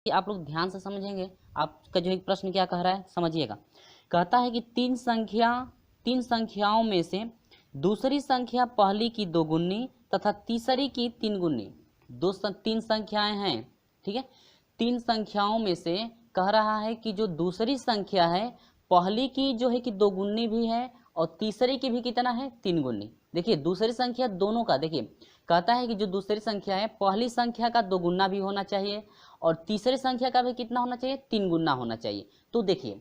कि आप लोग ध्यान से समझेंगे। आपका जो एक प्रश्न क्या कह रहा है समझिएगा। कहता है कि तीन संख्याओं में से दूसरी संख्या पहली की दोगुनी तथा तीसरी की तीन गुनी। तीन संख्याएं हैं, ठीक है। तीन संख्याओं में से कह रहा है कि जो दूसरी संख्या है पहली की जो है कि दोगुनी भी है और तीसरी की भी कितना है, तीन गुनी। देखिए दूसरी संख्या दोनों का, देखिए कहता है कि जो दूसरी संख्या है पहली संख्या का दोगुना भी होना चाहिए और तीसरी संख्या का भी कितना होना चाहिए, तीन गुना होना चाहिए। तो देखिए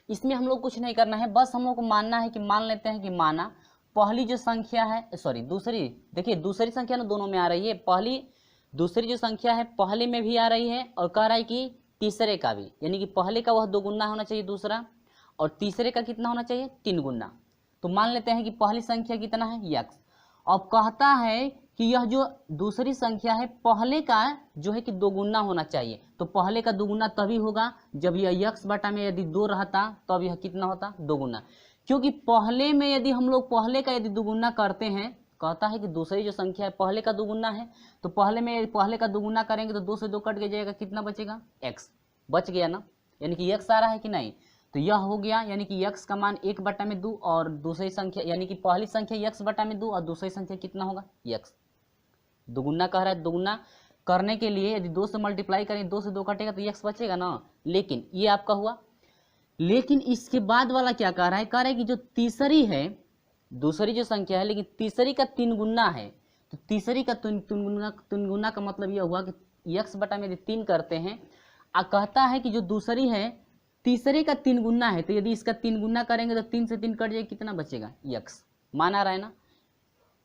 इसमें हम लोग कुछ नहीं करना है, बस हम लोग को मानना है कि मान लेते हैं कि माना पहली जो संख्या है सॉरी दूसरी, देखिए दूसरी संख्या ना दोनों में आ रही है, पहली दूसरी जो संख्या है पहले में भी आ रही है और कह रहा है कि तीसरे का भी, यानी कि पहले का वह दोगुना होना चाहिए दूसरा और तीसरे का कितना होना चाहिए, तीन गुना। तो मान लेते हैं कि पहली संख्या कितना है, यक्स। अब कहता है कि यह जो दूसरी संख्या है पहले का जो है कि दोगुना होना चाहिए। तो पहले का दोगुना तभी होगा जब यह यक्स बटा में यदि दो रहता तब यह कितना होता, दोगुना। क्योंकि पहले में यदि हम लोग पहले का यदि दोगुना करते हैं, कहता है कि दूसरी जो संख्या है पहले का दोगुना है, तो पहले में पहले का दोगुना करेंगे तो दो से दो कट के जाएगा, कितना बचेगा, एक्स बच गया ना, यानी कि एक्स आ रहा है कि नहीं। तो यह हो गया, यानी कि यक्स का मान एक बटा में दो और दूसरी संख्या यानी कि पहली संख्या यक्स बटा में दो और दूसरी संख्या कितना होगा, यक्स। दोगुना कह रहा है, दोगुना करने के लिए यदि दो से मल्टीप्लाई करें, दो से दो कटेगा तो यक्स बचेगा ना। लेकिन ये आपका हुआ, लेकिन इसके बाद वाला क्या कह रहा है, कह रहा है कि जो तीसरी है, दूसरी जो संख्या है लेकिन तीसरी का तीन गुना है, तो तीसरी का तीन गुना का मतलब यह हुआ कि यक्स बटा में यदि तीन करते हैं, कहता है कि जो दूसरी है तीसरे का तीन गुना है, तो यदि इसका तीन गुना करेंगे तो तीन से तीन कट जाएगा, कितना बचेगा, यक्स। मान आ रहा है ना,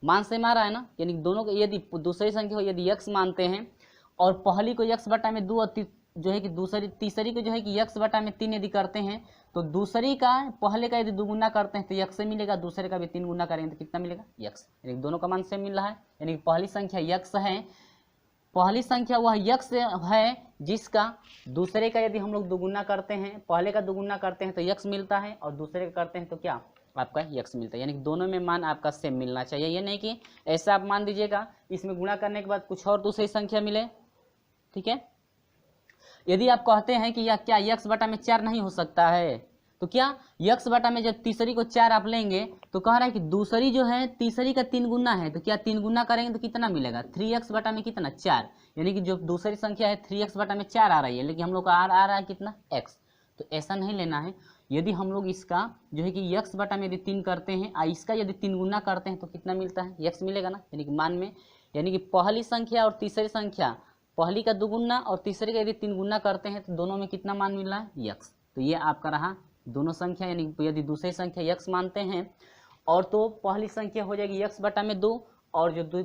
मान से मारा है ना, यानी दोनों को यदि दूसरी संख्या को यदि यक्स मानते हैं और पहली को यक्स बटा में दो और जो है कि तीसरी को जो है कि यक्स बटा में तीन यदि करते हैं, तो दूसरी का पहले का यदि दोगुना करते हैं तो यक्स से मिलेगा, दूसरे का भी तीन गुना करेंगे तो कितना मिलेगा, यक्स। यानी दोनों का मान सेम मिल रहा है, यानी पहली संख्या यक्स है, पहली संख्या वह यक्स है जिसका दूसरे का यदि हम लोग दोगुना करते हैं, पहले का दोगुना करते हैं तो यक्स मिलता है और दूसरे का करते हैं तो क्या आपका यक्स मिलता है। यानी कि दोनों में मान आपका सेम मिलना चाहिए, ये नहीं कि ऐसा आप मान दीजिएगा इसमें गुणा करने के बाद कुछ और दूसरी संख्या मिले, ठीक है। यदि आप कहते हैं कि यह क्या यक्स बटा में चार नहीं हो सकता है, तो क्या यक्स बटा में जब तीसरी को चार आप लेंगे तो कह रहा है कि दूसरी जो है तीसरी का तीन गुना है, तो क्या तीन गुना करेंगे तो कितना मिलेगा, 3x बटा में कितना, चार। यानी कि जो दूसरी संख्या है 3x बटा में चार आ रही है, लेकिन हम लोग का आ रहा है कितना, x। तो ऐसा नहीं लेना है, यदि हम लोग इसका जो है कि यक्स बटा में यदि तीन करते हैं और इसका यदि तीन गुना करते हैं तो कितना मिलता है, यक्स मिलेगा ना। यानी कि मान में, यानी कि पहली संख्या और तीसरी संख्या, पहली का दोगुना और तीसरे का यदि तीन गुना करते हैं तो दोनों में कितना मान मिल रहा है, यक्स। तो ये आपका रहा दोनों संख्या, यानी यदि दूसरी संख्या यक्स मानते हैं और तो पहली संख्या हो जाएगी यक्स बटा में दो और जो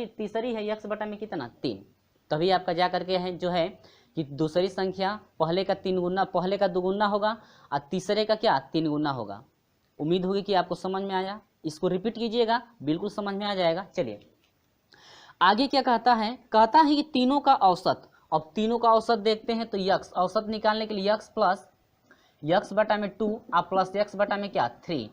तीसरी है यक्स बटा में कितना, तीन। तभी आपका जा करके है जो है कि दूसरी संख्या पहले का तीन गुना, पहले का दोगुना होगा और तीसरे का क्या, तीन गुना होगा। उम्मीद होगी कि आपको समझ में आया, इसको रिपीट कीजिएगा, बिल्कुल समझ में आ जाएगा। चलिए आगे क्या कहता है, कहता है कि तीनों का औसत। अब तीनों का औसत देखते हैं तो यक्स, औसत निकालने के लिए यक्स प्लस यक्स बटा में 2 और प्लस यक्स बटा में क्या, 3।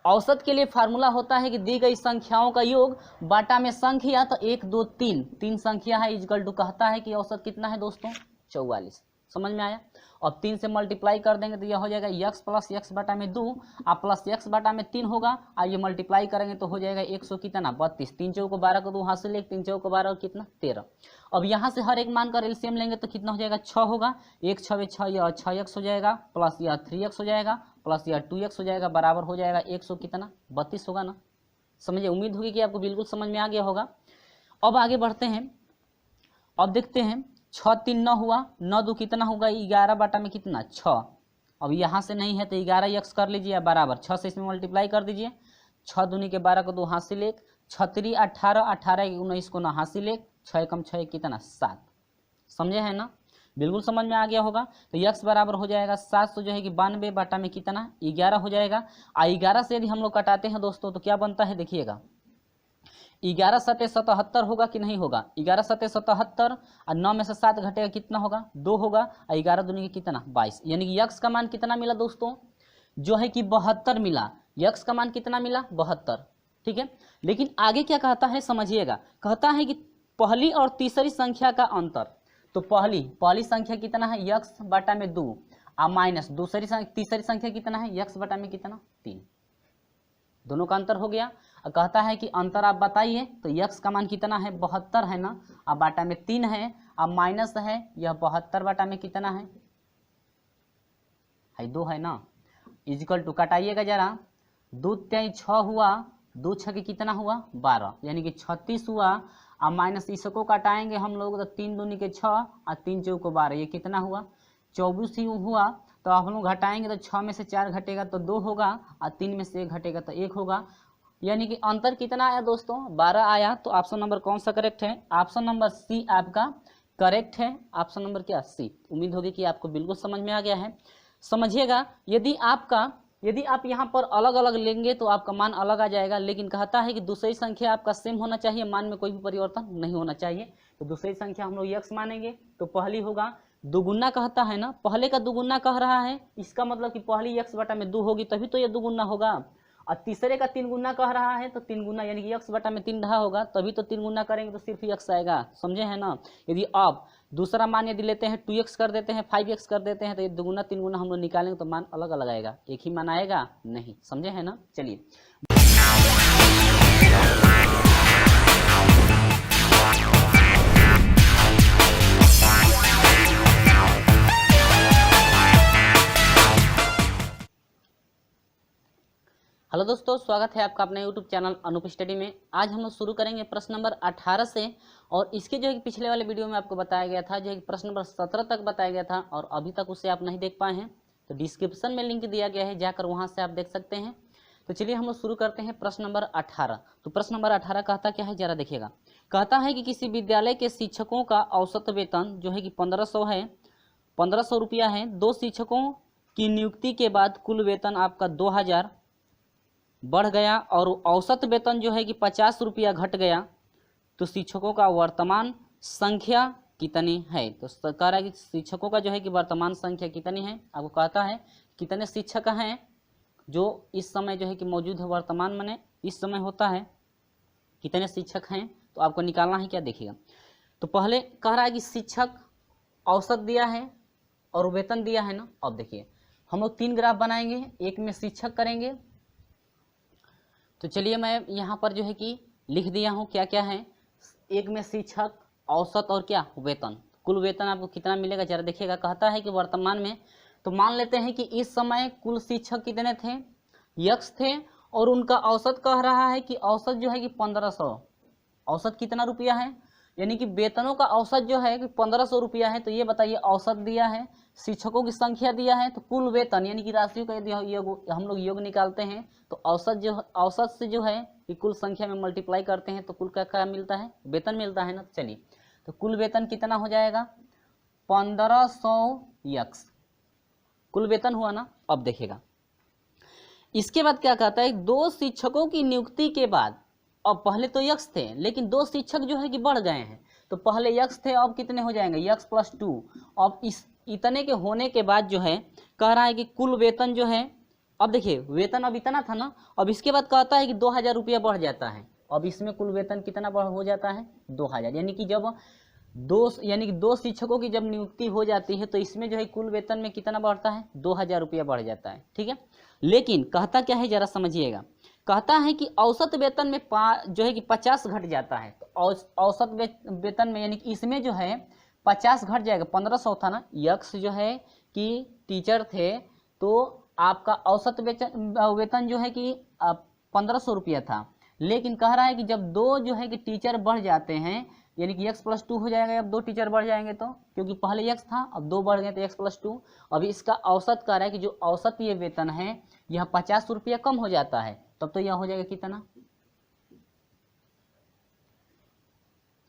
औसत के लिए फार्मूला होता है कि दी गई संख्याओं का योग बटा में संख्या, तो 1 2 3 तीन संख्या है इक्वल टू, कहता है कि औसत कितना है दोस्तों, 44। समझ में आया। अब 3 से मल्टीप्लाई कर देंगे तो यह हो जाएगा यक्स प्लस यक्स बटा में 2 और प्लस यक्स बटा में 3 होगा और ये मल्टीप्लाई करेंगे तो हो जाएगा 100 कितना, 32। 3 चौको 12 को 2 हाथ से ले, 3 चौको 12 कितना, 13। अब यहाँ से हर एक मान का एलसीएम लेंगे तो कितना हो जाएगा, 6 होगा, 1 6 6 यह 6x हो जाएगा प्लस यह 3x हो जाएगा प्लस यह 2x हो जाएगा, बराबर हो जाएगा 100 कितना, 32 होगा ना। समझिए, उम्मीद होगी कि आपको बिल्कुल समझ में आ गया होगा। अब आगे बढ़ते हैं, अब देखते हैं 6 3 9 हुआ, 9 2 कितना होगा, 11 बटा में कितना, 6। अब यहाँ से नहीं है तो 11 यक्स कर लीजिए बराबर 6 से इसमें मल्टीप्लाई कर दीजिए, 6 दूनी के 12 को 2 हाथ से ले, 6 3 18 18 19 को 9 हाथ से ले, 6 कम 6 कितना, 7। समझे हैं ना, बिल्कुल समझ में आ गया होगा। तो यक्स बराबर हो जाएगा 7, तो जो है कि 92 बटा में कितना, 11 हो जाएगा। और 11 से यदि हम लोग कटाते हैं दोस्तों तो क्या बनता है, देखिएगा 11 7 77 होगा कि नहीं होगा, 11 7 77 और 9 में से 7 घटेगा कितना होगा, 2 होगा और 11 दूनी के कितना, 22। यानी कि यक्स का मान कितना मिला दोस्तों, जो है कि 72 मिला। यक्स का मान कितना मिला, 72। ठीक है, लेकिन आगे क्या कहता है समझिएगा, कहता है कि पहली और तीसरी संख्या का अंतर। तो पहली संख्या कितना है यक्स बटा में 2 और माइनस तीसरी संख्या कितना है यक्स बटा में कितना 3, दोनों का अंतर हो गया। और कहता है कि अंतर आप बताइए, तो यक्स का मान कितना है 72 है ना, अब बाटा में 3 है, अब माइनस है यह 72 बाटा में कितना है 2 है ना, इजिकल टू कटाइएगा जरा, 2 3 6 हुआ, 2 6 कितना हुआ 12, यानी कि 36 हुआ। अब माइनस इसको कटाएंगे हम लोग, तो 3 दूनी के 6 और 3 चौको 12, ये कितना हुआ 24 ही हुआ। तो हम लोग घटाएंगे तो 6 में से 4 घटेगा तो 2 होगा, और 3 में से 1 घटेगा तो 1 होगा, यानी कि अंतर कितना आया दोस्तों 12 आया। तो ऑप्शन नंबर कौन सा करेक्ट है, ऑप्शन नंबर सी आपका करेक्ट है। ऑप्शन नंबर क्या सी। उम्मीद होगी कि आपको बिल्कुल समझ में आ गया है। समझिएगा, यदि आप यहाँ पर अलग अलग लेंगे तो आपका मान अलग आ जाएगा, लेकिन कहता है कि दूसरी संख्या आपका सेम होना चाहिए, मान में कोई भी परिवर्तन नहीं होना चाहिए। तो दूसरी संख्या हम लोग यक्स मानेंगे, तो पहली होगा दुगुना, कहता है ना पहले का दुगुना कह रहा है, इसका मतलब कि पहली यक्स बटा में 2 होगी तभी तो ये दुगुना होगा। और तीसरे का 3 गुना कह रहा है, तो 3 गुना यानी कि यक्स बटा में 3 रहा होगा, तभी तो 3 गुना करेंगे तो सिर्फ यक्स आएगा, समझे है ना। यदि आप दूसरा मान यदि लेते हैं 2x कर देते हैं 5x कर देते हैं, तो ये दुगुना 3 गुना हम लोग निकालेंगे तो मान अलग अलग आएगा, एक ही मान आएगा नहीं, समझे है ना। चलिए हेलो दोस्तों, स्वागत है आपका अपने YouTube चैनल अनूप स्टडी में। आज हम लोग शुरू करेंगे प्रश्न नंबर 18 से, और इसके जो है पिछले वाले वीडियो में आपको बताया गया था, जो है प्रश्न नंबर 17 तक बताया गया था, और अभी तक उसे आप नहीं देख पाए हैं तो डिस्क्रिप्शन में लिंक दिया गया है, जाकर वहां से आप देख सकते हैं। तो चलिए हम लोग शुरू करते हैं प्रश्न नंबर 18। तो प्रश्न नंबर 18 कहता क्या है जरा देखिएगा। कहता है कि किसी विद्यालय के शिक्षकों का औसत वेतन जो है कि 1500 है, 1500 रुपया है। 2 शिक्षकों की नियुक्ति के बाद कुल वेतन आपका 2000 बढ़ गया, और औसत वेतन जो है कि 50 रुपया घट गया, तो शिक्षकों का वर्तमान संख्या कितनी है। तो कह रहा है कि शिक्षकों का जो है कि वर्तमान संख्या कितनी है, आपको कहता है कितने शिक्षक हैं जो इस समय जो है कि मौजूद है, वर्तमान माने इस समय होता है, कितने शिक्षक हैं तो आपको निकालना है क्या, देखिएगा। तो पहले कह रहा है कि शिक्षक औसत दिया है और वेतन दिया है ना। अब देखिए हम लोग 3 ग्राफ बनाएंगे, एक में शिक्षक करेंगे। तो चलिए मैं यहाँ पर जो है कि लिख दिया हूँ क्या क्या है, एक में शिक्षक, औसत और क्या वेतन। कुल वेतन आपको कितना मिलेगा जरा देखिएगा। कहता है कि वर्तमान में, तो मान लेते हैं कि इस समय कुल शिक्षक कितने थे, यक्स थे, और उनका औसत कह रहा है कि औसत जो है कि 1500। औसत कितना रुपया है, यानी कि वेतनों का औसत जो है कि 1500 रुपया है। तो ये बताइए औसत दिया है, शिक्षकों की संख्या दिया है, तो कुल वेतन यानी कि राशियों का यदि हम लोग योग निकालते हैं तो औसत से जो है कि कुल संख्या में मल्टीप्लाई करते हैं तो कुल का क्या मिलता है, वेतन मिलता है ना। चलिए तो कुल वेतन कितना हो जाएगा 1500 यक्स, कुल वेतन हुआ ना। अब देखिएगा इसके बाद क्या कहता है, 2 शिक्षकों की नियुक्ति के बाद, अब पहले तो यक्स थे लेकिन 2 शिक्षक जो है कि बढ़ गए हैं, तो पहले यक्स थे अब कितने हो जाएंगे यक्स प्लस 2। अब इस इतने के होने के बाद जो है कह रहा है कि कुल वेतन जो है, अब देखिए वेतन अब इतना था ना, अब इसके बाद कहता है कि 2000 रुपया बढ़ जाता है। अब इसमें कुल वेतन कितना बढ़ हो जाता है 2000, यानी कि जब 2 शिक्षकों की जब नियुक्ति हो जाती है तो इसमें जो है कुल वेतन में कितना बढ़ता है 2000 रुपया बढ़ जाता है, ठीक है। लेकिन कहता क्या है जरा समझिएगा। कहता है कि औसत वेतन में जो है कि 50 घट जाता है, तो औसत वेतन में यानी कि इसमें जो है 50 घट जाएगा। 1500 था ना, यक्स जो है कि टीचर थे, तो आपका औसत वेतन जो है कि 1500 रुपया था। लेकिन कह रहा है कि जब 2 जो है कि टीचर बढ़ जाते हैं, यानी कि x प्लस 2 हो जाएगा, अब 2 टीचर बढ़ जाएंगे तो, क्योंकि पहले x था अब 2 बढ़ गए तो x प्लस 2। अब इसका औसत कह रहा है कि जो औसत ये वेतन है यह 50 रुपया कम हो जाता है, तब तो यह हो जाएगा कितना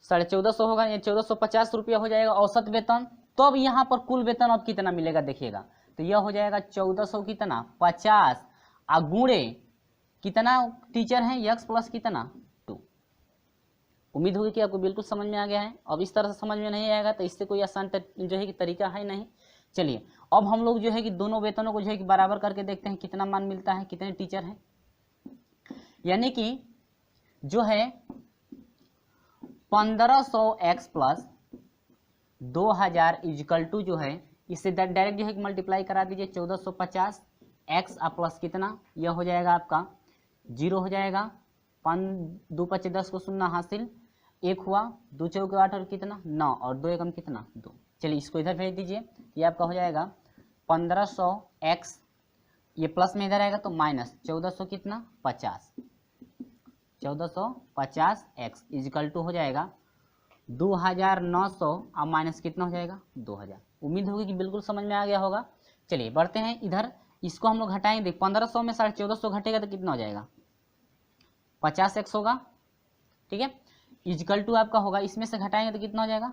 1450 होगा, या 1450 रुपया हो जाएगा औसत वेतन। तो अब यहाँ पर कुल वेतन अब कितना मिलेगा देखिएगा, तो यह हो जाएगा 1400 कितना 50 गुणे कितना टीचर है यक्स प्लस कितना 2। उम्मीद होगी कि आपको बिल्कुल समझ में आ गया है। अब इस तरह से समझ में नहीं आएगा तो इससे कोई आसान जो है कि तरीका है नहीं। चलिए अब हम लोग जो है कि दोनों वेतनों को जो है कि बराबर करके देखते हैं कितना मान मिलता है, कितने टीचर हैं। यानी कि जो है 1500 x प्लस 2000 इजकल टू जो है इससे डायरेक्ट जो है मल्टीप्लाई करा दीजिए 1450 एक्स प्लस कितना, यह हो जाएगा आपका 0 हो जाएगा, 5 2 5 10 को शून्य हासिल, 1 हुआ, 2 चौके 8 और कितना 9 और 2 एकम कितना 2। चलिए इसको इधर भेज दीजिए, ये आपका हो जाएगा 1500 एक्स, ये प्लस में इधर आएगा तो माइनस 1400 कितना 50, 1450 एक्स इजकल टू हो जाएगा 2900 और माइनस कितना हो जाएगा 2000। उम्मीद होगी कि बिल्कुल समझ में आ गया होगा। चलिए बढ़ते हैं इधर, इसको हम लोग हटाएंगे, 1500 में 1450 घटेगा तो कितना हो जाएगा 50x होगा, ठीक है। इजकल टू आपका होगा, इसमें से घटाएंगे तो कितना हो जाएगा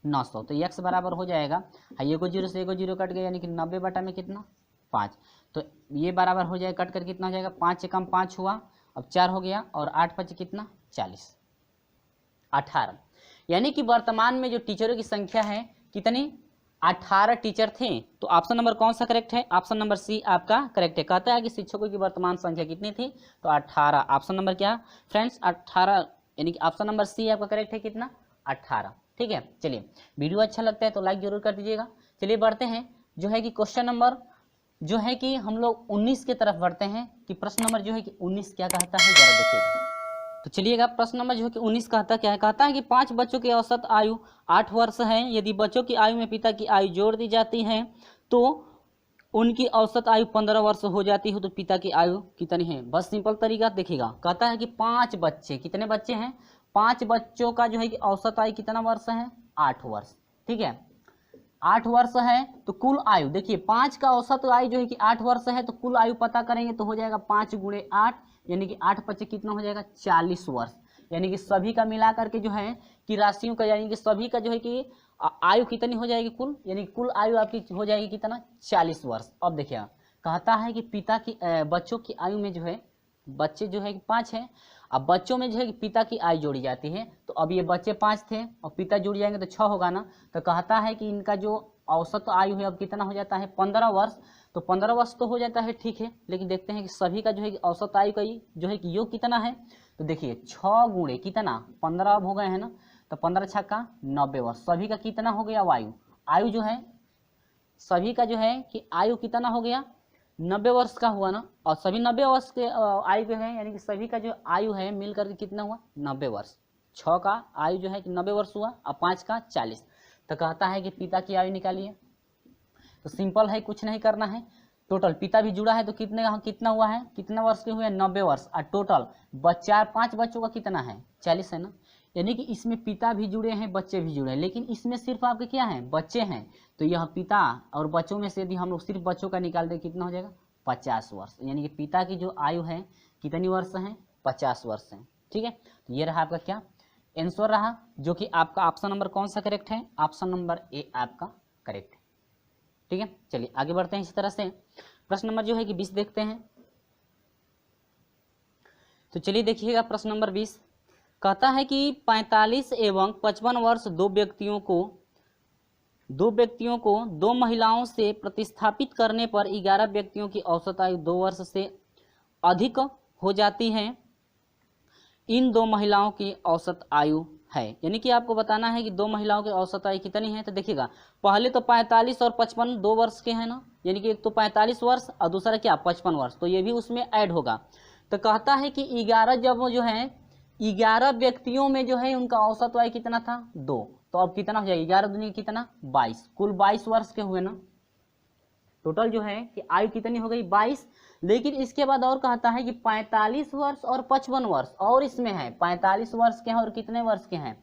900, तो x बराबर हो जाएगा, ये को 0 से एक 0 कट गया यानी कि 90 बटा में कितना 5, तो ये बराबर हो जाएगा, कट कर कितना हो जाएगा 5 से कम 5 हुआ, अब 4 हो गया और 8 5 कितना 40, 18। यानी कि वर्तमान में जो टीचरों की संख्या है कितनी 18 टीचर थे। तो ऑप्शन नंबर कौन सा करेक्ट है, ऑप्शन नंबर सी आपका करेक्ट है। कहता है कि शिक्षकों की वर्तमान संख्या कितनी थी, तो 18। ऑप्शन नंबर क्या फ्रेंड्स 18, यानी कि ऑप्शन नंबर सी आपका करेक्ट है कितना 18, ठीक है। चलिए वीडियो अच्छा लगता है तो लाइक जरूर कर दीजिएगा। चलिए बढ़ते हैं जो है कि क्वेश्चन नंबर जो है कि हम लोग 19 की तरफ बढ़ते हैं कि प्रश्न नंबर जो है कि 19 क्या कहता है जरा देखिएगा। तो चलिएगा प्रश्न नंबर जो है कि 19 कहता क्या है, कहता है कि 5 बच्चों की औसत आयु 8 वर्ष है। यदि बच्चों की आयु में पिता की आयु जोड़ दी जाती है तो उनकी औसत आयु 15 वर्ष हो जाती है, तो पिता की आयु कितनी है। बस सिंपल तरीका देखिएगा, कहता है कि 5 बच्चे, कितने बच्चे हैं 5 बच्चों का जो है कि औसत आयु कितना वर्ष है 8 वर्ष, ठीक है। 8 वर्ष है तो कुल आयु देखिए 5 का औसत आयु जो है कि 8 वर्ष है, तो कुल आयु पता करेंगे तो हो जाएगा 5 गुणे 8 यानी कि 8 पच्चीस कितना हो जाएगा 40 वर्ष। यानी कि सभी का मिला करके जो है कि राशियों का यानी कि सभी का जो है कि आयु कितनी हो जाएगी कुल, यानी कुल आयु आपकी हो जाएगी कितना 40 वर्ष। अब देखिए कहता है कि पिता की बच्चों की आयु में जो है बच्चे जो है कि 5 है, अब बच्चों में जो है कि पिता की आयु जोड़ी जाती है, तो अब ये बच्चे 5 थे और पिता जुड़ जाएंगे तो 6 होगा ना, तो कहता है कि इनका जो औसत आयु है अब कितना हो जाता है 15 वर्ष। तो 15 वर्ष तो हो जाता है ठीक है, लेकिन देखते हैं कि सभी का जो है कि औसत आयु का जो है कि योग कितना है, तो देखिए 6 गुणे कितना 15 अब हो गए हैं ना, तो 15 छक्का 90 वर्ष। सभी का कितना हो गया आयु, आयु जो है सभी का जो है कि आयु कितना हो गया 90 वर्ष का हुआ ना, और सभी 90 वर्ष के आयु के हैं, यानी कि सभी का जो आयु है मिल करके कितना हुआ 90 वर्ष। 6 का आयु जो है कि 90 वर्ष हुआ और 5 का 40। तो कहता है कि पिता की आयु निकालिए, तो सिंपल है कुछ नहीं करना है, टोटल पिता भी जुड़ा है तो कितना हुआ है, कितना वर्ष के हुए 90 वर्ष, और टोटल 5 बच्चों का कितना है 40 है ना। यानी कि इसमें पिता भी जुड़े हैं बच्चे भी जुड़े हैं, लेकिन इसमें सिर्फ आपके क्या है बच्चे हैं, तो यह पिता और बच्चों में से यदि हम लोग सिर्फ बच्चों का निकाल दें कितना हो जाएगा 50 वर्ष। यानी कि पिता की जो आयु है कितनी वर्ष है 50 वर्ष है, ठीक है। तो ये रहा आपका क्या आंसर रहा, जो कि आपका ऑप्शन नंबर कौन सा करेक्ट है, ऑप्शन नंबर ए आपका करेक्ट है, ठीक है। चलिए आगे बढ़ते हैं इसी तरह से प्रश्न नंबर जो है कि 20 देखते हैं। तो चलिए देखिएगा प्रश्न नंबर 20 कहता है कि 45 एवं 55 वर्ष दो व्यक्तियों को दो महिलाओं से प्रतिस्थापित करने पर 11 व्यक्तियों की औसत आयु 2 वर्ष से अधिक हो जाती है। इन दो महिलाओं की औसत आयु है, यानी कि आपको बताना है कि दो महिलाओं की औसत आयु कितनी है। तो देखिएगा पहले तो 45 और 55 2 वर्ष के हैं ना, यानी कि एक तो 45 वर्ष और दूसरा क्या 55 वर्ष, तो ये भी उसमें ऐड होगा। तो कहता है कि 11 जब जो है 11 व्यक्तियों में जो है उनका औसत आयु कितना था 2, तो अब कितना हो जाएगा 11 दूनी कितना 22, कुल 22 वर्ष के हुए ना, टोटल जो है कि आयु कितनी हो गई 22। लेकिन इसके बाद और कहता है कि 45 वर्ष और 55 वर्ष, और इसमें है 45 वर्ष के हैं और कितने वर्ष के हैं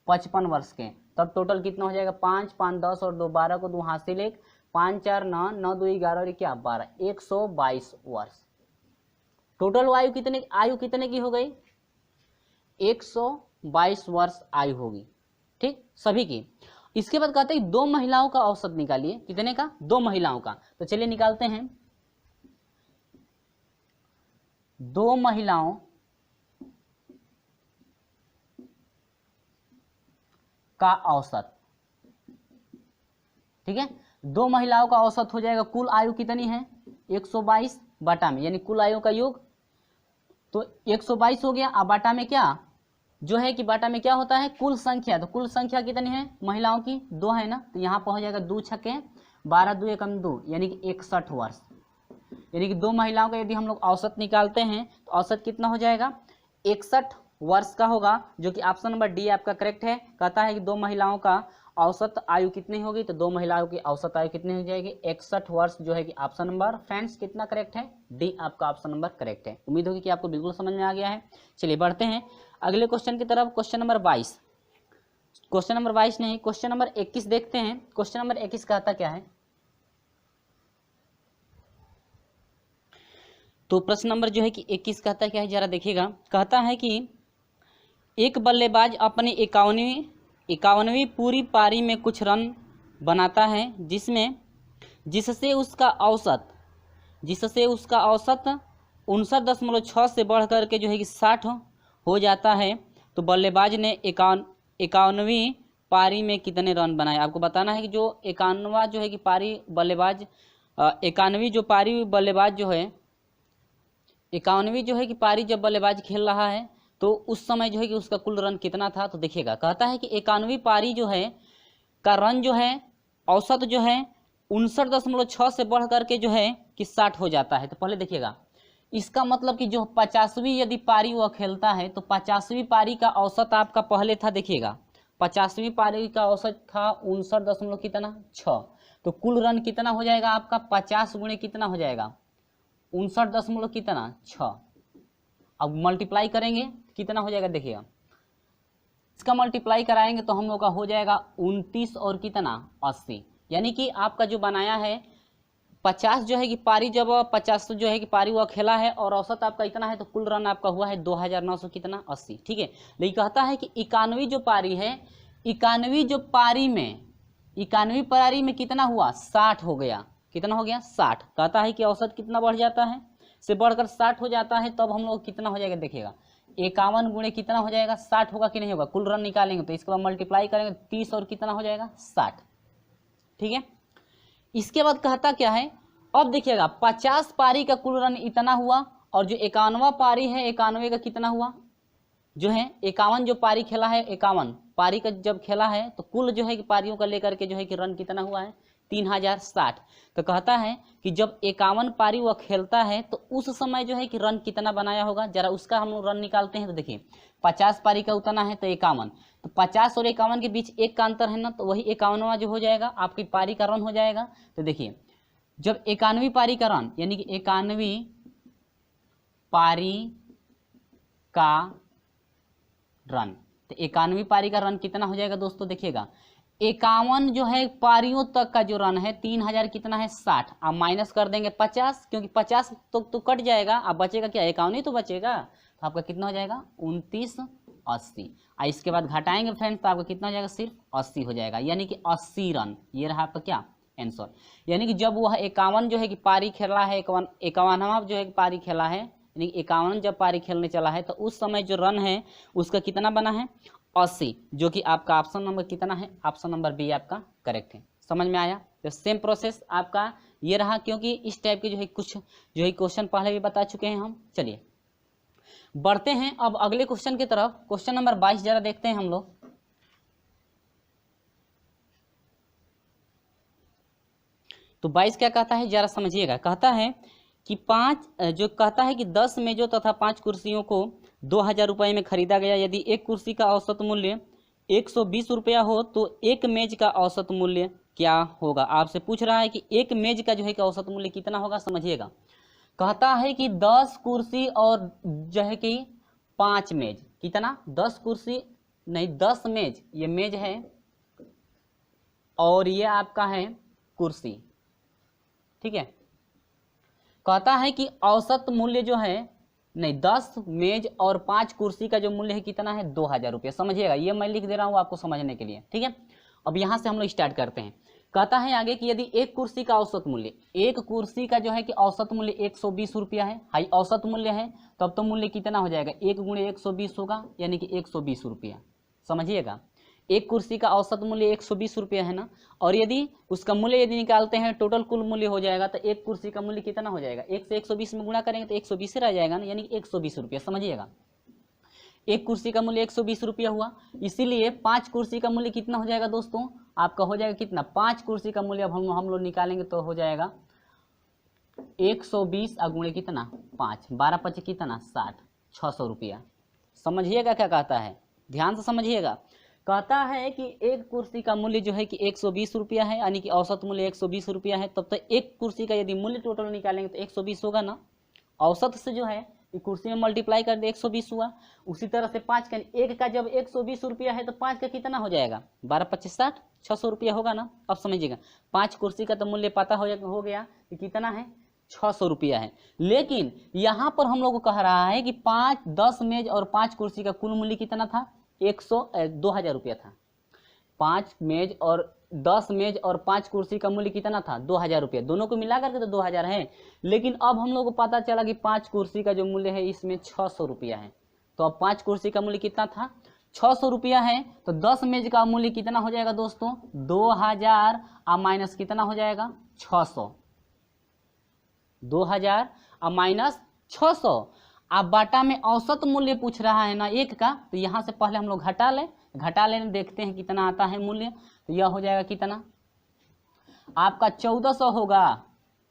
55 वर्ष के, तब टोटल कितना हो जाएगा 5 5 10 और 2 12 को 2 हासिल 1 5 4 9 9 2 11 और क्या 12 122 वर्ष। टोटल आयु कितने की हो गई 122 वर्ष आयु होगी, ठीक सभी की। इसके बाद कहते हैं 2 महिलाओं का औसत निकालिए, कितने का 2 महिलाओं का। तो चलिए निकालते हैं 2 महिलाओं का औसत, ठीक है। 2 महिलाओं का औसत हो जाएगा, कुल आयु कितनी है 122 बटा में, यानी कुल आयु का योग तो 122 हो गया, अब बटा में क्या जो है कि बाटा में क्या होता है कुल संख्या, तो कुल संख्या कितनी है महिलाओं की 2 है ना, तो यहाँ पर हो जाएगा 2 छक्के 12 2 एकम 2 यानी कि 61 वर्ष, यानी कि 2 महिलाओं का यदि हम लोग औसत निकालते हैं तो औसत कितना हो जाएगा 61 वर्ष का होगा, जो कि ऑप्शन नंबर डी आपका करेक्ट है। कहता है कि 2 महिलाओं का औसत आयु कितनी होगी, तो 2 महिलाओं की औसत आयु कितनी हो जाएगी 61 वर्ष, जो है कि ऑप्शन नंबर फ्रेंड्स कितना करेक्ट है डी आपका ऑप्शन नंबर करेक्ट है। उम्मीद होगी कि आपको बिल्कुल समझ में आ गया है। चलिए बढ़ते हैं अगले क्वेश्चन की तरफ। क्वेश्चन नंबर 22, क्वेश्चन नंबर 22 नहीं, क्वेश्चन नंबर 21 देखते हैं। क्वेश्चन नंबर 21 कहता क्या है, तो प्रश्न नंबर जो है कि 21 कहता क्या है जरा देखिएगा। कहता है कि एक बल्लेबाज अपनी 51वीं पूरी पारी में कुछ रन बनाता है जिससे उसका औसत 59.6 से बढ़ करके जो है कि 60 हो जाता है, तो बल्लेबाज ने 51वीं पारी में कितने रन बनाए। आपको बताना है कि जो 51वां जो है कि पारी बल्लेबाज 51वीं जो पारी बल्लेबाज जो है 51वीं जो है कि पारी जब बल्लेबाज खेल रहा है तो उस समय जो है कि उसका कुल रन कितना था। तो देखिएगा कहता है कि 51वीं पारी जो है का रन जो है औसत जो है 59.6 से बढ़ करके जो है कि 60 हो जाता है। तो पहले देखिएगा इसका मतलब कि जो 50वीं यदि पारी वह खेलता है तो 50वीं पारी का औसत आपका पहले था, देखिएगा 50वीं पारी का औसत था 59.6, तो कुल रन कितना हो जाएगा आपका 50 गुणे कितना हो जाएगा 59.6। अब मल्टीप्लाई करेंगे कितना हो जाएगा, देखिएगा इसका मल्टीप्लाई कराएंगे तो हम लोग का हो जाएगा 29 और कितना 80, यानी कि आपका जो बनाया है 50 जो है कि पारी जब 50 जो है कि पारी वह खेला है और औसत आपका इतना है, तो कुल रन आपका हुआ है 2900 कितना 80, ठीक है। लेकिन कहता है कि 91वीं जो पारी है 91वीं पारी में कितना हुआ 60 हो गया, कितना हो गया 60। कहता है कि औसत कितना बढ़ जाता है से बढ़कर 60 हो जाता है, तब हम लोग कितना हो जाएगा देखिएगा 51 गुणे कितना हो जाएगा 60 होगा कि नहीं होगा, कुल रन निकालेंगे तो इसके बाद मल्टीप्लाई करेंगे 30 और कितना हो जाएगा 60, ठीक है। इसके बाद कहता क्या है, अब देखिएगा 50 पारी का कुल रन इतना हुआ और जो 51वां पारी है 91 का कितना हुआ, जो है 51 जो पारी खेला है 51 पारी का जब खेला है तो कुल जो है कि पारियों का लेकर के जो है कि रन कितना हुआ है 3060। तो कहता है कि जब 51 पारी वह खेलता है तो उस समय जो है कि रन कितना बनाया होगा, जरा उसका हम लोग रन निकालते हैं। तो देखिए 50 पारी का उतना है तो 51, तो 50 और 51 के बीच एक का अंतर है ना, तो वही 51वां जो हो जाएगा आपकी पारी का रन हो जाएगा। तो देखिए जब 91वीं पारी का रन यानी कि 91वीं पारी का रन, तो 91वीं पारी का रन कितना हो जाएगा दोस्तों, देखिएगा 51 जो है पारियों तक का जो रन है 3000 कितना है 60, अब माइनस कर देंगे 50 क्योंकि 50 तो कट जाएगा, अब बचेगा क्या 51 ही तो बचेगा, तो आपका कितना हो जाएगा 2980। इसके बाद घटाएंगे फ्रेंड्स तो आपका कितना हो जाएगा सिर्फ 80 हो जाएगा, यानी कि 80 रन, ये रहा आपका क्या आंसर। यानी कि जब वह 51 जो है कि पारी खेला है 51वां जो है कि पारी खेला है यानी 51 जब पारी खेलने चला है तो उस समय जो रन है उसका कितना बना है 80, जो कि आपका ऑप्शन नंबर कितना है ऑप्शन नंबर बी आपका करेक्ट है। समझ में आया। तो सेम प्रोसेस आपका ये रहा, क्योंकि इस टाइप के जो है कुछ जो है क्वेश्चन पहले भी बता चुके हैं हम। चलिए बढ़ते हैं अब अगले क्वेश्चन की तरफ। क्वेश्चन नंबर 22 जरा देखते हैं हम लोग। तो 22 क्या कहता है जरा समझिएगा। कहता है कि 10 मेजों तथा 5 कुर्सियों को 2000 रुपये में खरीदा गया। यदि एक कुर्सी का औसत मूल्य 120 रुपया हो तो एक मेज का औसत मूल्य क्या होगा। आपसे पूछ रहा है कि एक मेज का जो है कि औसत मूल्य कितना होगा, समझिएगा। कहता है कि 10 कुर्सी और जो है कि 5 मेज, कितना 10 कुर्सी नहीं 10 मेज, ये मेज है और ये आपका है कुर्सी, ठीक है। कहता है कि औसत मूल्य जो है नहीं 10 मेज और 5 कुर्सी का जो मूल्य है कितना है 2000 रुपये। समझिएगा, ये मैं लिख दे रहा हूँ आपको समझने के लिए, ठीक है। अब यहाँ से हम लोग स्टार्ट करते हैं। कहता है आगे कि यदि एक कुर्सी का औसत मूल्य, एक कुर्सी का जो है कि औसत मूल्य 120 रुपया है, हाई औसत मूल्य है, तब तो मूल्य कितना हो जाएगा 1 गुणे 120 होगा, यानी कि 120 रुपया। समझिएगा, एक कुर्सी का औसत मूल्य 120 रुपया है ना, और यदि उसका मूल्य यदि निकालते हैं टोटल कुल मूल्य हो जाएगा तो एक कुर्सी का मूल्य कितना हो जाएगा, 1 से 120 में गुणा करेंगे तो 120 रह जाएगा ना, यानी कि 120 रुपया। समझिएगा, एक कुर्सी का मूल्य 120 रुपया हुआ, इसीलिए 5 कुर्सी का मूल्य कितना हो जाएगा दोस्तों, आपका हो जाएगा कितना, 5 कुर्सी का मूल्य अब हम लोग निकालेंगे तो हो जाएगा 120 गुणे कितना 5, 12 पचे कितना 60, 600 रुपया। समझिएगा क्या कहता है, ध्यान से समझिएगा। कहता है कि एक कुर्सी का मूल्य जो है कि 120 रुपया है, यानी कि औसत मूल्य 120 रुपया है, तब तो एक कुर्सी का यदि मूल्य टोटल निकालेंगे तो 120 होगा ना। औसत से जो है कुर्सी में मल्टीप्लाई कर दे 120 हुआ। उसी तरह से 5 का, एक का जब 120 रुपया है तो 5 का कितना हो जाएगा, 12 25 60, 600 रुपया होगा ना। अब समझिएगा 5 कुर्सी का तो मूल्य पता हो गया कि कितना है, 600 रुपया है। लेकिन यहाँ पर हम लोग को कह रहा है कि 5 10 मेज और 5 कुर्सी का कुल मूल्य कितना था, 2000 रुपया था। 5 मेज और 10 मेज और 5 कुर्सी का मूल्य कितना था, 2000 रुपया। दोनों को मिला करके तो 2000 है। लेकिन अब हम लोग को पता चला कि 5 कुर्सी का जो मूल्य है इसमें 600 रुपया है। तो अब 5 कुर्सी का मूल्य कितना था, 600 रुपया है। तो 10 मेज का मूल्य कितना हो जाएगा दोस्तों, 2000 माइनस कितना हो जाएगा 600, 2000 माइनस 600। अब बाटा में औसत मूल्य पूछ रहा है ना एक का, तो यहाँ से पहले हम लोग घटा लें, देखते हैं कितना आता है मूल्य। तो यह हो जाएगा कितना, आपका 1400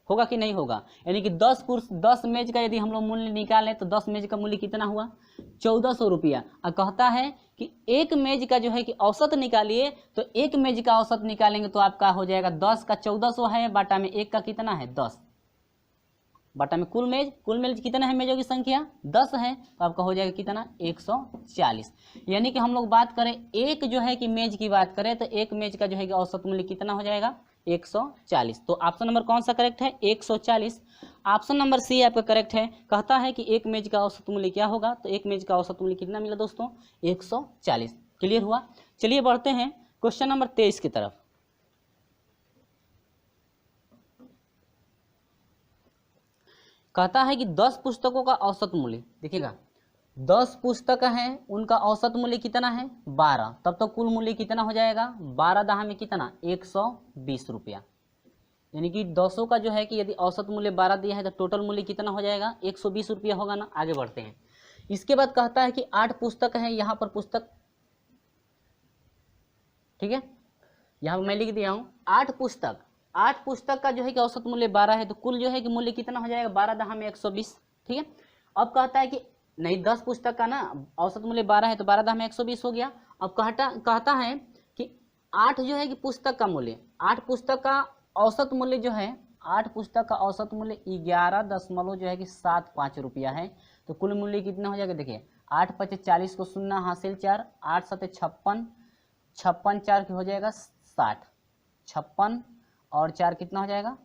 होगा कि नहीं होगा। यानी कि 10 मेज का यदि हम लोग मूल्य निकालें तो 10 मेज का मूल्य कितना हुआ, 1400 रुपया। और कहता है कि एक मेज का जो है कि औसत निकालिए, तो एक मेज का औसत निकालेंगे तो आपका हो जाएगा 10 का 1400 है, बाटा में एक का कितना है 10, बटा में कुल मेज कितना है, मेजों की संख्या 10 है, तो आपका हो जाएगा कितना 140। यानी कि हम लोग बात करें एक जो है कि मेज की बात करें तो एक मेज का जो है कि औसत मूल्य कितना हो जाएगा 140। तो ऑप्शन नंबर कौन सा करेक्ट है, 140। ऑप्शन नंबर सी आपका करेक्ट है। कहता है कि एक मेज का औसत मूल्य क्या होगा, तो एक मेज का औसत मूल्य कितना मिला दोस्तों, 140। क्लियर हुआ। चलिए बढ़ते हैं क्वेश्चन नंबर 23 की तरफ। कहता है कि 10 पुस्तकों का औसत मूल्य, देखिएगा 10 पुस्तक हैं, उनका औसत मूल्य कितना है 12, तब तो कुल मूल्य कितना हो जाएगा, 12 दहा में कितना 120 रुपया। यानी कि 10 का जो है कि यदि औसत मूल्य 12 दिया है तो टोटल मूल्य कितना हो जाएगा 120 रुपया होगा ना। आगे बढ़ते हैं। इसके बाद कहता है कि 8 पुस्तक है, यहाँ पर पुस्तक, ठीक है, यहाँ पर मैं लिख दिया हूँ 8 पुस्तक का जो है कि औसत मूल्य 12 है, तो कुल जो है कि मूल्य कितना हो जाएगा 12 दहा में 120। ठीक है। अब कहता है कि नहीं 10 पुस्तक का ना औसत मूल्य 12 है, तो 12 दहा में 120 हो गया। अब कहता है कि 8 जो है कि पुस्तक का मूल्य, 8 पुस्तक का औसत मूल्य जो है, 8 पुस्तक का औसत मूल्य 11.75 रुपया है। तो कुल मूल्य कितना हो जाएगा, देखिए 8 पचे 40 को 0 हासिल 4, 8 सते 56, 56 4 की हो जाएगा 60, 56 और 4 कितना हो जाएगा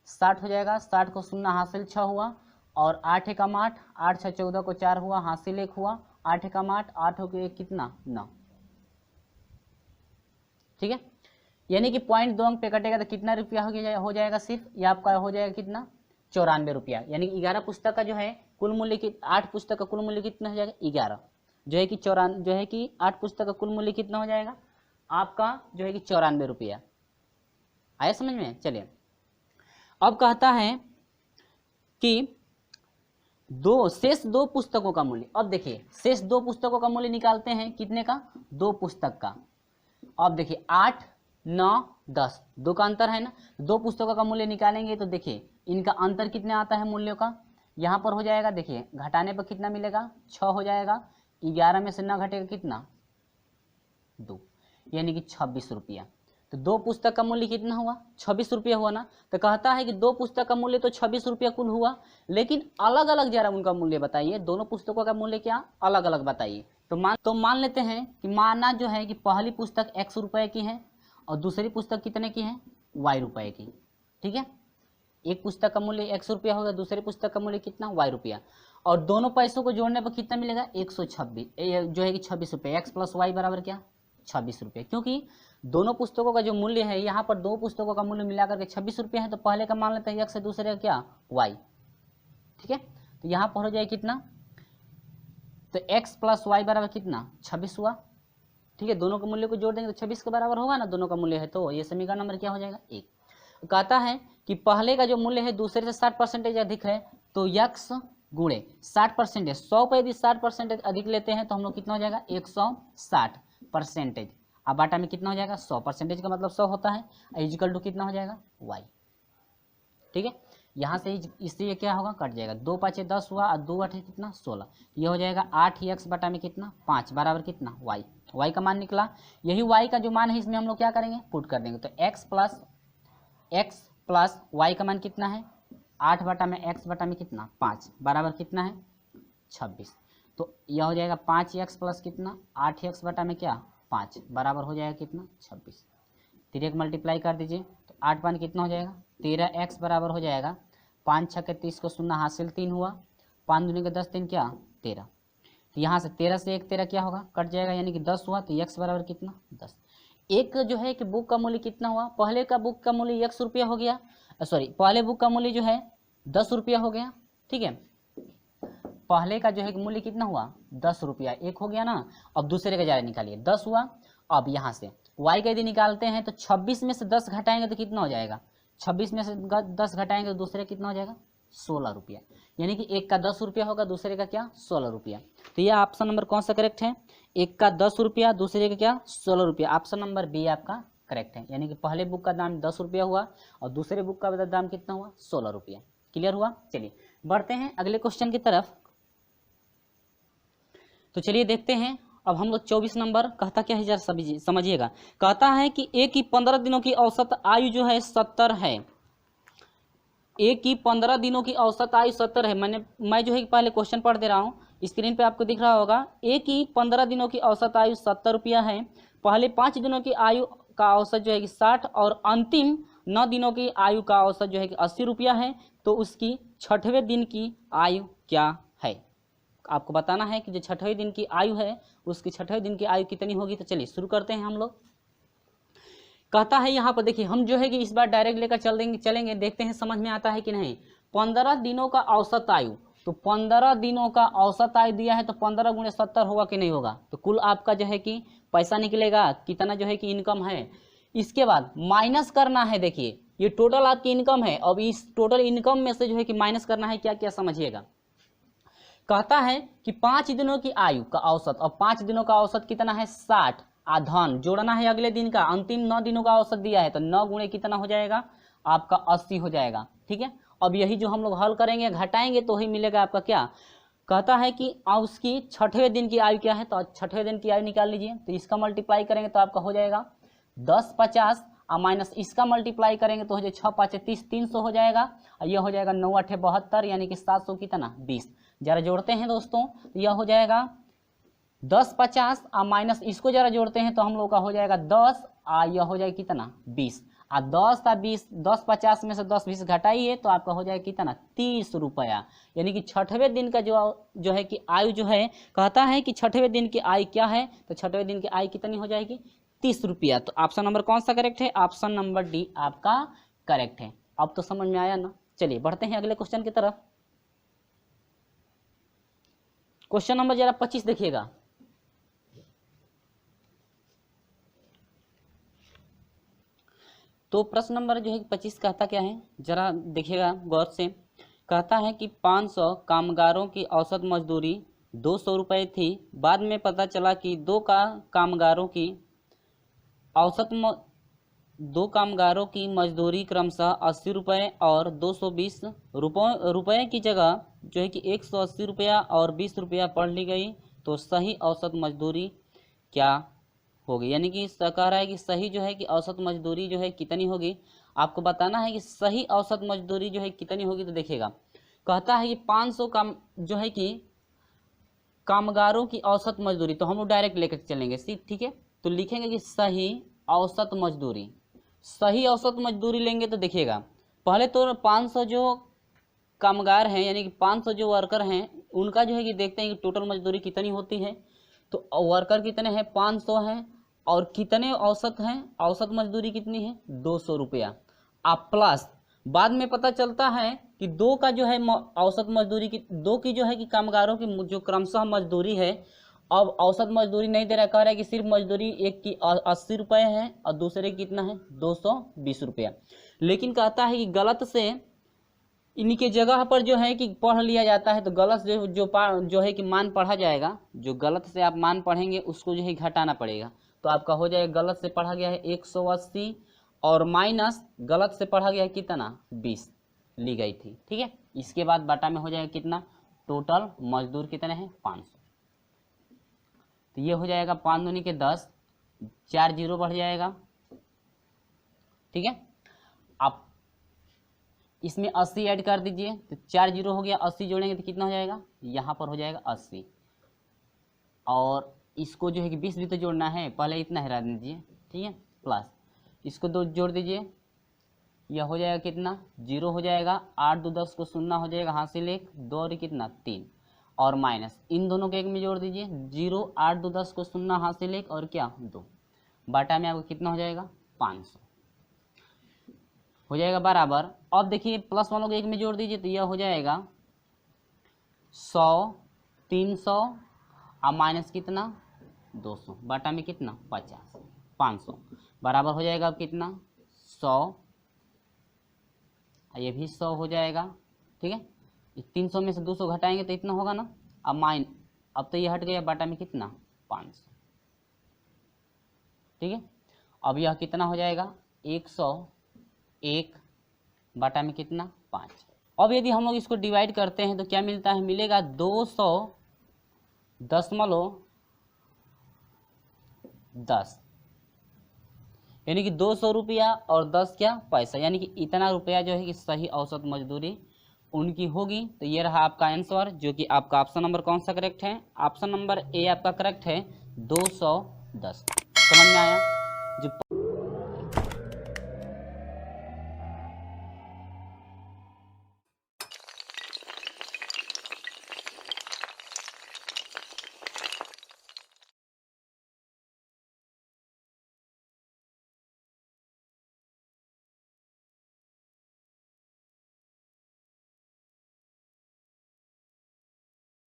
60 हो जाएगा। 60 को 0 हासिल 6 हुआ, और 8 एकम 8, 8 6 14 को 4 हुआ, हासिल 1 हुआ, 8 एकम 8, 8 हो गया कितना 9। ठीक है। यानी कि पॉइंट 2 अंक पे कटेगा तो कितना रुपया हो जाएगा सिर्फ, ये आपका हो जाएगा कितना 94 रुपया। यानी कि 11 पुस्तक का जो है कुल मूल्य की, 8 पुस्तक का कुल मूल्य कितना हो जाएगा 11, जो है कि 8 पुस्तक का कुल मूल्य कितना हो जाएगा आपका जो है कि 94 रुपया। आया समझ में। चलिए अब कहता है कि शेष दो पुस्तकों का मूल्य। अब देखिए शेष 2 पुस्तकों का मूल्य निकालते हैं, कितने का 2 पुस्तक का। अब देखिए 8 9 10 2 का अंतर है ना, 2 पुस्तकों का मूल्य निकालेंगे तो देखिए इनका अंतर कितने आता है मूल्यों का, यहाँ पर हो जाएगा देखिए घटाने पर कितना मिलेगा 6 हो जाएगा, 11 में से ना घटेगा कितना 2, यानी कि 26 रुपया। तो 2 पुस्तक का मूल्य कितना हुआ 26 रुपया हुआ ना। तो कहता है कि 2 पुस्तक का मूल्य तो 26 रुपया कुल हुआ, लेकिन अलग अलग जरा उनका मूल्य बताइए, दोनों पुस्तकों का मूल्य क्या अलग अलग बताइए। तो मान लेते हैं कि माना जो है कि पहली पुस्तक x रुपए की है और दूसरी पुस्तक कितने की है y रुपए की। ठीक है। एक पुस्तक का मूल्य x रुपया होगा, दूसरी पुस्तक का मूल्य कितना y रुपया, और दोनों पैसों को जोड़ने पर कितना मिलेगा 126 जो है कि 26 रुपये। x प्लस वाई बराबर क्या 26 रुपये। क्योंकि दोनों पुस्तकों का जो मूल्य है, यहाँ पर 2 पुस्तकों का मूल्य मिलाकर के 26 रुपये है, तो पहले का मान लेते हैं x से दूसरे का क्या y। ठीक है। तो यहाँ पर हो जाए कितना, तो x प्लस वाई बराबर कितना 26 हुआ। ठीक है। दोनों के मूल्य को जोड़ देंगे तो 26 के बराबर होगा ना, दोनों का मूल्य है, तो ये समीकरण नंबर क्या हो जाएगा 1। कहता है कि पहले का जो मूल्य है दूसरे से 60% अधिक है, तो x गुणे 60%। 100 पर यदि 60% अधिक लेते हैं तो हम लोग कितना हो जाएगा 160%। अब बाटा में कितना हो जाएगा 100% का मतलब 100 होता है, इक्वल टू कितना हो जाएगा y। ठीक है, यहाँ से इससे ये क्या होगा कट जाएगा, 2 5 10 हुआ और 2 8 कितना 16, ये हो जाएगा 8x बटा में कितना 5 बराबर कितना y। y का मान निकला, यही y का जो मान है इसमें हम लोग क्या करेंगे पुट कर देंगे, तो x प्लस y का मान कितना है 8 बटा में x बटा में कितना 5 बराबर कितना है 26। तो यह हो जाएगा 5x प्लस कितना 8x बटा में क्या 5 बराबर हो जाएगा कितना 26। 3 मल्टीप्लाई कर दीजिए तो 8 पान कितना हो जाएगा 13x बराबर हो जाएगा 5 6 के 30 को शून्य हासिल 3 हुआ, 5 दूनी के 10 3 क्या 13। तो यहाँ से 13 से 1 13 क्या होगा कट जाएगा, यानी कि 10 हुआ, तो x बराबर कितना 10। एक जो है कि बुक का मूल्य कितना हुआ, पहले का बुक का मूल्य 100 रुपया हो गया, सॉरी पहले बुक का मूल्य जो है 10 रुपया हो गया। ठीक है, पहले का जो है मूल्य कितना हुआ 10 रुपया, एक हो गया ना। अब दूसरे का जरा निकालिए 10 हुआ। अब यहाँ से y का यदि निकालते हैं तो 26 में से 10 घटाएंगे तो कितना हो जाएगा, 26 में से 10 घटाएंगे तो दूसरे कितना हो जाएगा 16 रुपया, यानी कि एक का 10 रुपया होगा दूसरे का क्या 16 रुपया। तो यह ऑप्शन नंबर कौन सा करेक्ट है, एक का 10 रुपया दूसरे का क्या 16 रुपया। ऑप्शन नंबर बी आपका करेक्ट है, यानी कि पहले बुक का दाम 10 रुपया हुआ और दूसरे बुक का दाम कितना हुआ 16 रुपया। क्लियर हुआ, चलिए बढ़ते हैं अगले क्वेश्चन की तरफ। तो चलिए देखते हैं अब हम लोग 24 नंबर कहता क्या है जरा समझिएगा। कहता है कि एक की 15 दिनों की औसत आयु जो है 70 है, एक की 15 दिनों की औसत आयु 70 है। मैं जो है पहले क्वेश्चन पढ़ दे रहा हूँ, स्क्रीन पे आपको दिख रहा होगा। एक की 15 दिनों की औसत आयु 70 रुपया है, पहले 5 दिनों की आयु का औसत जो है कि 60 और अंतिम 9 दिनों की आयु का औसत जो है कि 80 रुपया है, तो उसकी 6वें दिन की आयु क्या है। आपको बताना है कि जो 6वें दिन की आयु है उसकी 6वें दिन की आयु कितनी होगी। तो चलिए शुरू करते हैं हम लोग। कहता है यहाँ पर देखिए हम जो है कि इस बार डायरेक्ट लेकर चलेंगे, देखते हैं समझ में आता है कि नहीं। 15 दिनों का औसत आयु, तो 15 दिनों का औसत आयु दिया है तो 15 गुणे 70 होगा कि नहीं होगा, तो कुल आपका जो है कि पैसा निकलेगा कितना जो है कि इनकम है। इसके बाद माइनस करना है, देखिए ये टोटल आपकी इनकम है, अब इस टोटल इनकम में से जो है कि माइनस करना है क्या क्या समझिएगा। कहता है कि 5 दिनों की आयु का औसत, और 5 दिनों का औसत कितना है 60, धन जोड़ना है अगले दिन का, अंतिम 9 दिनों का औसत दिया है तो 9 गुणे कितना हो जाएगा आपका 80 हो जाएगा। ठीक है, अब यही जो हम लोग हल करेंगे घटाएंगे तो ही मिलेगा आपका क्या। कहता है कि उसकी 6वें दिन की आयु क्या है, तो 6वें दिन की आयु निकाल लीजिए, तो इसका मल्टीप्लाई करेंगे तो आपका हो जाएगा 10 50 और माइनस इसका मल्टीप्लाई करेंगे तो हो जाए 6 5 30 300 हो जाएगा, और यह हो जाएगा 9 8 72, यानी कि 700 कितना 20। जरा जोड़ते हैं दोस्तों तो यह हो जाएगा 10 50 और माइनस इसको जरा जोड़ते हैं तो हम लोग का हो जाएगा 10 और यह हो जाएगा कितना 20, और 10 और 20 10 50 में से 10 20 घटाइए तो आपका हो जाएगा कितना 30 रुपया। यानी कि 6वें दिन का जो है कि आयु जो है, कहता है कि 6वें दिन की आयु क्या है, तो 6वें दिन की आयु कितनी हो जाएगी 30 रुपया। तो ऑप्शन नंबर कौन सा करेक्ट है, ऑप्शन नंबर डी आपका करेक्ट है। अब तो समझ में आया ना। चलिए बढ़ते हैं अगले क्वेश्चन की तरफ। क्वेश्चन नंबर जरा 25 देखिएगा। तो प्रश्न नंबर जो है 25 कहता क्या है जरा देखिएगा गौर से। कहता है कि 500 कामगारों की औसत मजदूरी 200 रुपये थी, बाद में पता चला कि दो कामगारों की मजदूरी क्रमशः 80 रुपये और 220 रुपये की जगह जो है कि 180 रुपया और 20 रुपया पढ़ ली गई, तो सही औसत मजदूरी क्या होगी। यानी कि कह रहा है कि सही जो है कि औसत मजदूरी जो है कितनी होगी, आपको बताना है कि सही औसत मजदूरी जो है कितनी होगी। तो देखिएगा कहता है कि 500 काम जो है कि कामगारों की औसत मजदूरी, तो हम लोग डायरेक्ट लेकर चलेंगे ठीक है। तो लिखेंगे कि सही औसत मजदूरी, सही औसत मजदूरी लेंगे तो देखिएगा पहले तो 500 जो कामगार हैं यानी कि 500 जो वर्कर हैं उनका जो है कि देखते हैं कि टोटल मजदूरी कितनी होती है। तो वर्कर कितने हैं 500 हैं, और कितने औसत हैं, औसत मजदूरी कितनी है 200 रुपया। आप प्लस बाद में पता चलता है कि दो का जो है औसत मजदूरी की, दो की जो है कि कामगारों की जो क्रमशः मजदूरी है, अब औसत मजदूरी नहीं दे रहा, कह रहा है कि सिर्फ मजदूरी एक की 80 रुपये है और दूसरे की कितना है 220 रुपया। लेकिन कहता है कि गलत से इन्हीं के जगह पर जो है कि पढ़ लिया जाता है, तो गलत जो है कि मान पढ़ा जाएगा, जो गलत से आप मान पढ़ेंगे उसको जो है घटाना पड़ेगा। तो आपका हो जाएगा, गलत से पढ़ा गया है 180 और माइनस गलत से पढ़ा गया है कितना 20 ली गई थी, ठीक है। इसके बाद बटा में हो जाएगा कितना, टोटल मजदूर कितने हैं 500। तो ये हो जाएगा 5 दूनी के 10, 4 जीरो बढ़ जाएगा, ठीक है। आप इसमें 80 ऐड कर दीजिए, तो 4 जीरो हो गया, 80 जोड़ेंगे तो कितना हो जाएगा, यहाँ पर हो जाएगा 80। और इसको जो है कि 20 भी तो जोड़ना है, पहले इतना हटा दीजिए, ठीक है, प्लस इसको 2 जोड़ दीजिए, यह हो जाएगा कितना 0 हो जाएगा, 8 2 10 को 0 हो जाएगा, हासिल 1 2 और कितना 3 और माइनस इन दोनों को एक में जोड़ दीजिए, 0 8 2 10 को 0 हासिल 1 और क्या 2, बाटा में आपको कितना हो जाएगा 500 हो जाएगा बराबर। अब देखिए प्लस वालों को एक में जोड़ दीजिए, तो यह हो जाएगा 100 300 और माइनस कितना 200, बाटा में कितना 50 500 बराबर हो जाएगा अब कितना 100, ये भी 100 हो जाएगा, ठीक है। 300 में से 200 घटाएंगे तो इतना होगा ना, अब तो ये हट गया, बाटा में कितना 500, ठीक है। अब यह कितना हो जाएगा 101 बाटा में कितना 5। अब यदि हम लोग इसको डिवाइड करते हैं तो क्या मिलता है, मिलेगा 200.10, यानी कि 200 रुपया और 10 क्या पैसा, यानी कि इतना रुपया जो है कि सही औसत मजदूरी उनकी होगी। तो ये रहा आपका आंसर, जो कि आपका ऑप्शन नंबर कौन सा करेक्ट है, ऑप्शन नंबर ए आपका करेक्ट है 210। समझ में आया। जो